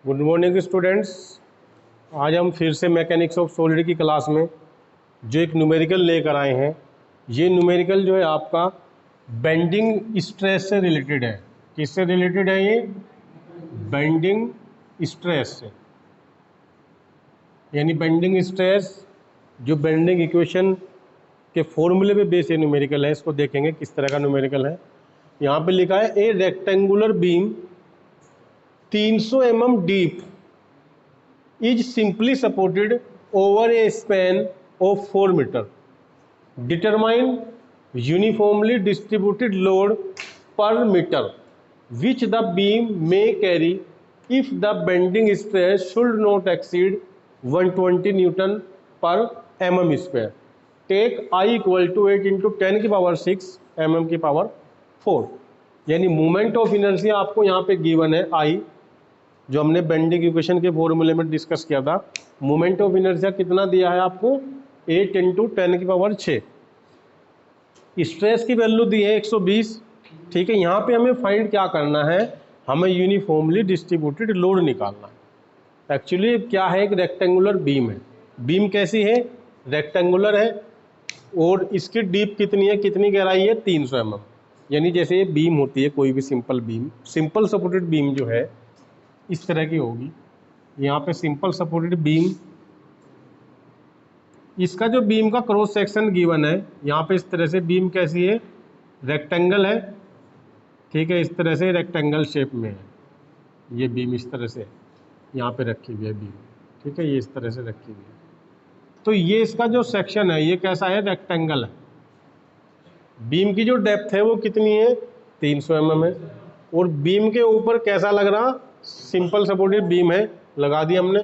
Good morning students. आज हम फिर से मैकेनिक्स ऑफ सॉलिड की क्लास में जो एक न्यूमेरिकल लेकर आए हैं, ये न्यूमेरिकल जो है आपका बेंडिंग स्ट्रेस से रिलेटेड है। किससे रिलेटेड है ये? बेंडिंग स्ट्रेस से। यानी बेंडिंग स्ट्रेस जो बेंडिंग इक्वेशन के फॉर्मूले पे बेस ये न्यूमेरिकल है। इसको देखेंगे किस तरह का न्यूमेरिकल है। यहाँ पे लिखा है ए rectangular beam 300 mm deep is simply supported over a span of 4 meter. Determine uniformly distributed load per meter which the beam may carry if the bending stress should not exceed 120 Newton per mm square. Take I equal to 8 into 10 की power 6 mm की power 4। यानी moment of inertia आपको यहाँ पे given है I, जो हमने bending equation के फॉर्मूले में डिस्कस किया था। मोमेंट ऑफ इनर्शिया कितना दिया है आपको? 8 into 10 की पावर 6। स्ट्रेस की वैल्यू दी है 120। ठीक है, यहाँ पे हमें फाइंड क्या करना है? हमें यूनिफॉर्मली डिस्ट्रीब्यूटेड लोड निकालना है। एक्चुअली क्या है, एक रेक्टेंगुलर बीम है। बीम कैसी है? रेक्टेंगुलर है। और इसकी डीप कितनी है, कितनी गहराई है? 300 mm। यानी जैसे ये बीम होती है, कोई भी simple beam, simple supported beam जो है इस तरह की होगी। यहाँ पे सिंपल सपोर्टेड बीम, इसका जो बीम का क्रॉस सेक्शन गिवन है यहाँ पे इस तरह से बीम कैसी है? रेक्टेंगल है। ठीक है, इस तरह से रेक्टेंगल शेप में है ये बीम। इस तरह से यहाँ पे रखी हुई है बीम। ठीक है, ये इस तरह से रखी हुई है। तो ये इसका जो सेक्शन है ये कैसा है? रेक्टेंगल है। बीम की जो डेप्थ है वो कितनी है? 300 mm है। और बीम के ऊपर कैसा लग रहा? सिंपल सपोर्टेड बीम है, लगा दिया हमने।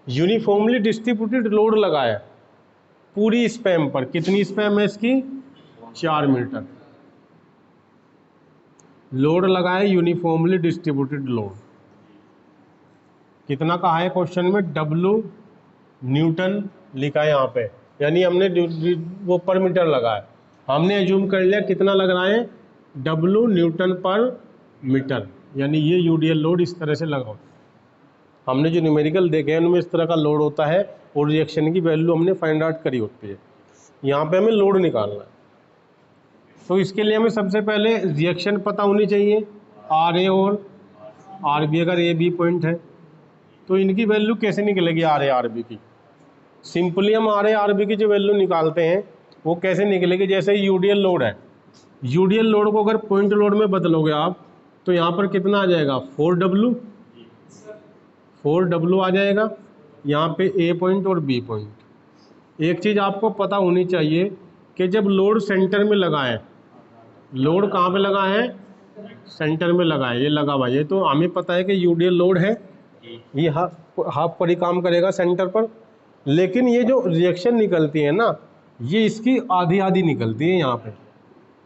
यूनिफॉर्मली डिस्ट्रीब्यूटेड लोड लगाया पूरी स्पैम पर। कितनी स्पैम है इसकी? 4 मीटर लोड लगाया, यूनिफॉर्मली डिस्ट्रीब्यूटेड लोड। कितना कहा है क्वेश्चन में? W न्यूटन लिखा है यहाँ पे। यानी हमने वो पर मीटर लगाया। हमने एज्यूम कर लिया कितना लग रहा है? W न्यूटन पर मीटर। यानी ये यूडीएल लोड इस तरह से लगा होता है। हमने जो न्यूमेरिकल देखे हैं उनमें इस तरह का लोड होता है और रिएक्शन की वैल्यू हमने फाइंड आउट करी होती है। यहाँ पे हमें लोड निकालना है। तो इसके लिए हमें सबसे पहले रिएक्शन पता होनी चाहिए, आर ए और आर बी। अगर ए बी पॉइंट है तो इनकी वैल्यू कैसे निकलेगी? आर ए आर बी की सिंपली हम आर ए आर बी की जो वैल्यू निकालते हैं वो कैसे निकलेगी? जैसे यूडीएल लोड है, यूडीएल लोड को अगर पॉइंट लोड में बदलोगे आप तो यहाँ पर कितना आ जाएगा? 4W आ जाएगा। यहाँ पे ए पॉइंट और बी पॉइंट। एक चीज़ आपको पता होनी चाहिए कि जब लोड सेंटर में लगा है, लोड कहाँ पे लगा है? सेंटर में लगा है। ये लगा हुआ, ये तो हमें पता है कि यूडीएल लोड है, ये हाफ पर ही काम करेगा सेंटर पर। लेकिन ये जो रिएक्शन निकलती है ना, ये इसकी आधी आधी निकलती है। यहाँ पे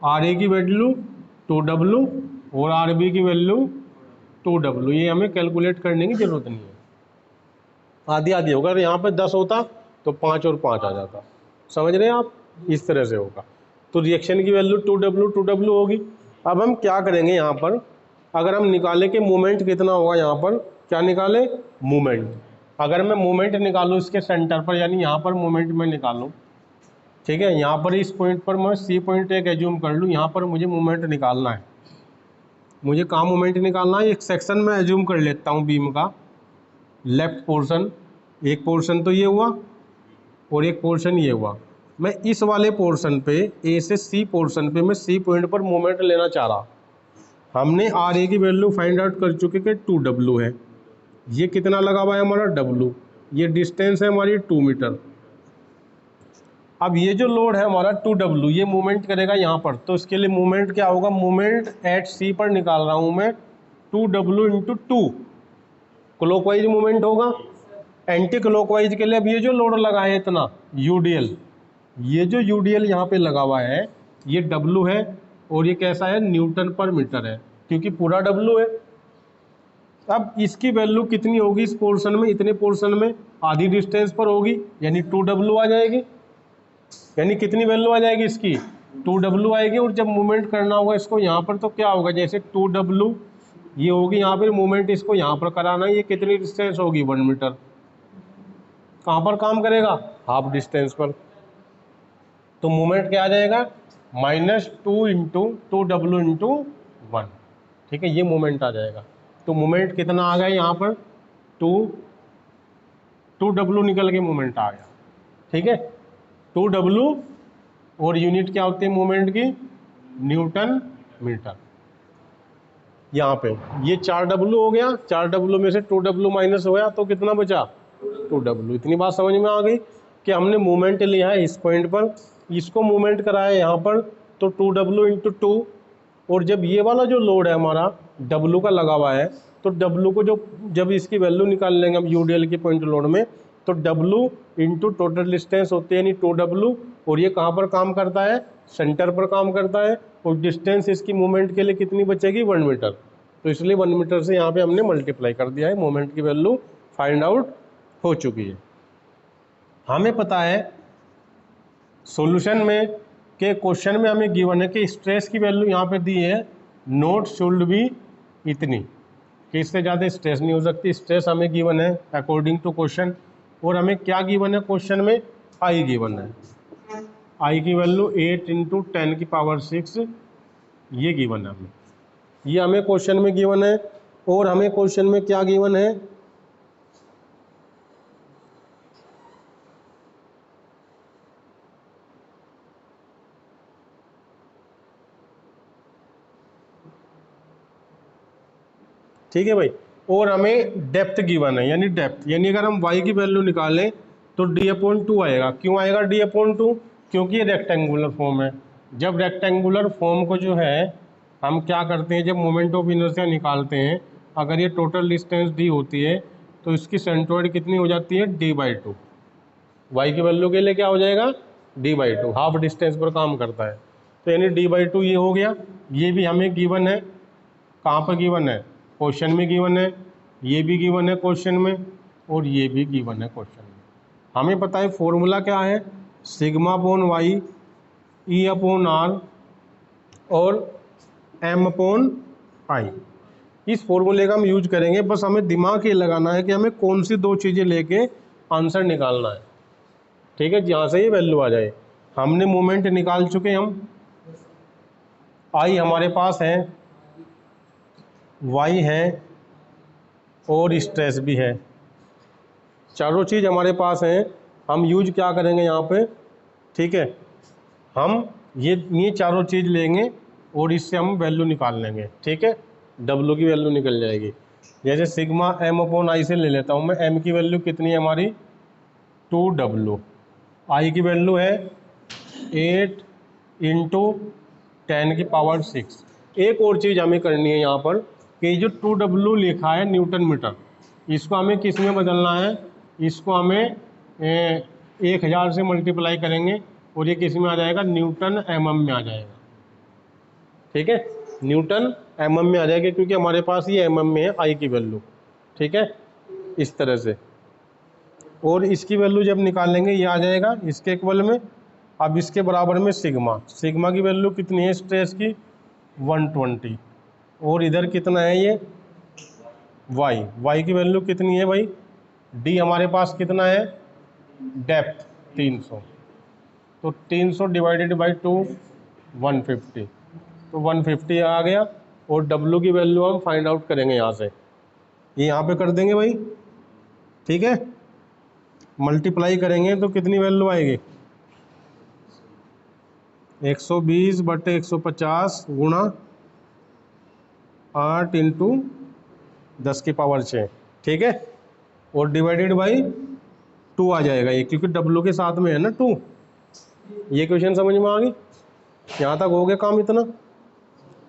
आर ए की वैल्यू 2W और आर बी की वैल्यू 2W। ये हमें कैलकुलेट करने की जरूरत नहीं है, आधी आधी होगा। अगर यहाँ पे 10 होता तो 5 और 5 आ जाता। समझ रहे हैं आप? इस तरह से होगा। तो रिएक्शन की वैल्यू 2W होगी। अब हम क्या करेंगे यहाँ पर? अगर हम निकाले कि मोमेंट कितना होगा, यहाँ पर क्या निकाले? मोमेंट। अगर मैं मोमेंट निकालूँ इसके सेंटर पर, यानी यहाँ पर मोमेंट मैं निकालूँ, ठीक है, यहाँ पर इस पॉइंट पर मैं सी पॉइंट एक एज्यूम कर लूँ, यहाँ पर मुझे मोमेंट निकालना है। मुझे कहाँ मोमेंट निकालना है? एक सेक्शन में एज्यूम कर लेता हूँ बीम का, लेफ्ट पोर्शन। एक पोर्शन तो ये हुआ और एक पोर्शन ये हुआ। मैं इस वाले पोर्शन पे, ए से सी पोर्शन पे, मैं सी पॉइंट पर मोमेंट लेना चाह रहा। हमने आर ए की वैल्यू फाइंड आउट कर चुके कि 2W है। ये कितना लगा हुआ है हमारा? W। ये डिस्टेंस है हमारी 2 मीटर। अब ये जो लोड है हमारा 2W, ये मूवमेंट करेगा यहाँ पर। तो इसके लिए मूवमेंट क्या होगा? मूवमेंट एट सी पर निकाल रहा हूँ मैं, 2W इंटू 2 क्लॉकवाइज मूवमेंट होगा। एंटी क्लॉकवाइज के लिए अब ये जो लोड लगा है इतना UDL, ये जो UDL यहाँ पे लगा हुआ है ये W है और ये कैसा है? न्यूटन पर मीटर है, क्योंकि पूरा W है। अब इसकी वैल्यू कितनी होगी इस पोर्शन में? इतने पोर्शन में आधी डिस्टेंस पर होगी, यानी 2W आ जाएगी। यानी कितनी वैल्यू आ जाएगी इसकी? 2W आएगी। और जब मूवमेंट करना होगा इसको यहाँ पर तो क्या होगा? जैसे 2W ये होगी यहाँ पर मूवमेंट, इसको यहाँ पर कराना है, ये कितनी डिस्टेंस होगी 1 मीटर। कहाँ पर काम करेगा, हाफ डिस्टेंस पर। तो मूवमेंट क्या आ जाएगा, -2 इंटू 2W इंटू 1, ठीक है, ये मूवमेंट आ जाएगा। तो मूवमेंट कितना आ गया यहाँ पर, 2W निकल के मूवमेंट आ गया, ठीक है, 2W। और यूनिट क्या होती है मूवमेंट की, न्यूटन मीटर। यहाँ पे ये 4W हो गया, 4W में से 2W माइनस हो गया तो कितना बचा, 2W। इतनी बात समझ में आ गई कि हमने मूवमेंट लिया है इस पॉइंट पर, इसको मूवमेंट कराया यहाँ पर, तो 2W इंटू 2। और जब ये वाला जो लोड है हमारा W का लगा हुआ है, तो W को जब इसकी वैल्यू निकाल लेंगे हम UDL के पॉइंट लोड में, तो W इंटू टोटल डिस्टेंस होती है यानी 2W। और ये कहाँ पर काम करता है, सेंटर पर काम करता है। और डिस्टेंस इसकी मूवमेंट के लिए कितनी बचेगी, 1 मीटर। तो इसलिए 1 मीटर से यहाँ पे हमने मल्टीप्लाई कर दिया है, मोमेंट की वैल्यू फाइंड आउट हो चुकी है। हमें पता है सॉल्यूशन में के क्वेश्चन में हमें गिवन है कि स्ट्रेस की वैल्यू यहाँ पे दी है, नोट शुड बी इतनी, कि इससे ज़्यादा स्ट्रेस नहीं हो सकती। स्ट्रेस हमें गिवन है अकॉर्डिंग टू क्वेश्चन। और हमें क्या गिवन है क्वेश्चन में, आई गिवन है, आई की वैल्यू 8 इंटू 10 की पावर 6, ये गिवन है हमें, ये हमें क्वेश्चन में गिवन है। और हमें क्वेश्चन में क्या गिवन है, ठीक है भाई। और हमें डेप्थ गिवन है, यानी डेप्थ, यानी अगर हम y की वैल्यू निकालें तो d/2 आएगा। क्यों आएगा d/2, क्योंकि ये रेक्टेंगुलर फॉर्म है। जब रेक्टेंगुलर फॉर्म को जो है हम क्या करते हैं, जब मोमेंट ऑफ इनर्शिया निकालते हैं, अगर ये टोटल डिस्टेंस d होती है तो इसकी सेंट्रोइड कितनी हो जाती है, d/2। y की वैल्यू के लिए क्या हो जाएगा, d/2, हाफ डिस्टेंस पर काम करता है। तो यानी d/2 ये हो गया। ये भी हमें गिवन है, कहाँ पर गिवन है, क्वेश्चन में गिवन है, ये भी गिवन है क्वेश्चन में, और ये भी गिवन है क्वेश्चन में। हमें पता है फॉर्मूला क्या है, sigma upon Y E upon R और एम अपॉन आई। इस फॉर्मूले का हम यूज करेंगे, बस हमें दिमाग ये लगाना है कि हमें कौन सी दो चीज़ें लेके आंसर निकालना है, ठीक है, जहाँ से ये वैल्यू आ जाए। हमने मोमेंट निकाल चुके हम, आई हमारे पास है, वाई है और स्ट्रेस भी है, चारों चीज़ हमारे पास हैं। हम यूज क्या करेंगे यहाँ पे, ठीक है, हम ये चारों चीज़ लेंगे और इससे हम वैल्यू निकाल लेंगे, ठीक है, W की वैल्यू निकल जाएगी। जैसे सिग्मा m अपॉन आई से ले लेता हूँ मैं, m की वैल्यू कितनी है हमारी, 2W, आई की वैल्यू है 8 इंटू 10 की पावर 6। एक और चीज़ हमें करनी है यहाँ पर, कि जो 2W लिखा है न्यूटन मीटर, इसको हमें किस में बदलना है, इसको हमें 1000 से मल्टीप्लाई करेंगे और ये किस में आ जाएगा, न्यूटन mm में आ जाएगा, ठीक है, न्यूटन mm में आ जाएगा, क्योंकि हमारे पास ये mm में है आई की वैल्यू, ठीक है, इस तरह से। और इसकी वैल्यू जब निकालेंगे ये आ जाएगा इसके इक्वल में। अब इसके बराबर में सिग्मा, सिग्मा की वैल्यू कितनी है स्ट्रेस की, 120। और इधर कितना है ये वाई, वाई की वैल्यू कितनी है भाई, डी हमारे पास कितना है, डेप्थ 300, तो 300 डिवाइडेड बाई 2 150, तो 150 आ गया। और डब्ल्यू की वैल्यू हम फाइंड आउट करेंगे यहाँ से, ये यहाँ पे कर देंगे भाई, ठीक है, मल्टीप्लाई करेंगे तो कितनी वैल्यू आएगी, 120/150 गुणा 8 इंटू 10 की पावर 6, ठीक है, और डिवाइडेड बाई 2 आ जाएगा ये, क्योंकि W के साथ में है ना 2। ये क्वेश्चन समझ में आ गई, यहाँ तक हो गया काम इतना।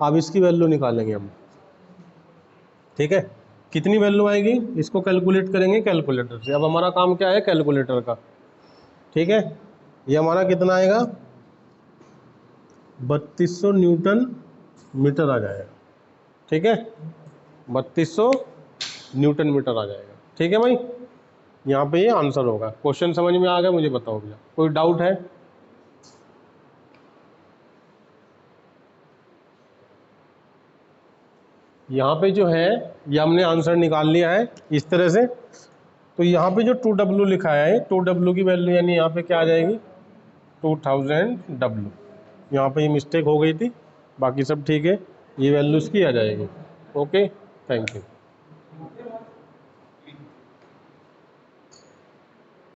अब इसकी वैल्यू निकालेंगे हम, ठीक है, कितनी वैल्यू आएगी, इसको कैलकुलेट करेंगे कैलकुलेटर से। अब हमारा काम क्या है, कैलकुलेटर का, ठीक है, ये हमारा कितना आएगा, 3200 न्यूटन मीटर आ जाएगा, ठीक है, 3200 न्यूटन मीटर आ जाएगा, ठीक है भाई। यहाँ पे ये आंसर होगा। क्वेश्चन समझ में आ गया, मुझे बताओ भैया, कोई डाउट है, यहाँ पे जो है ये हमने आंसर निकाल लिया है इस तरह से। तो यहाँ पे जो 2W लिखा है, 2W की वैल्यू यानी यहाँ पे क्या आ जाएगी 2000W। यहाँ पे ये मिस्टेक हो गई थी, बाकी सब ठीक है, ये वैल्यू इसकी आ जाएगी। Okay, thank you.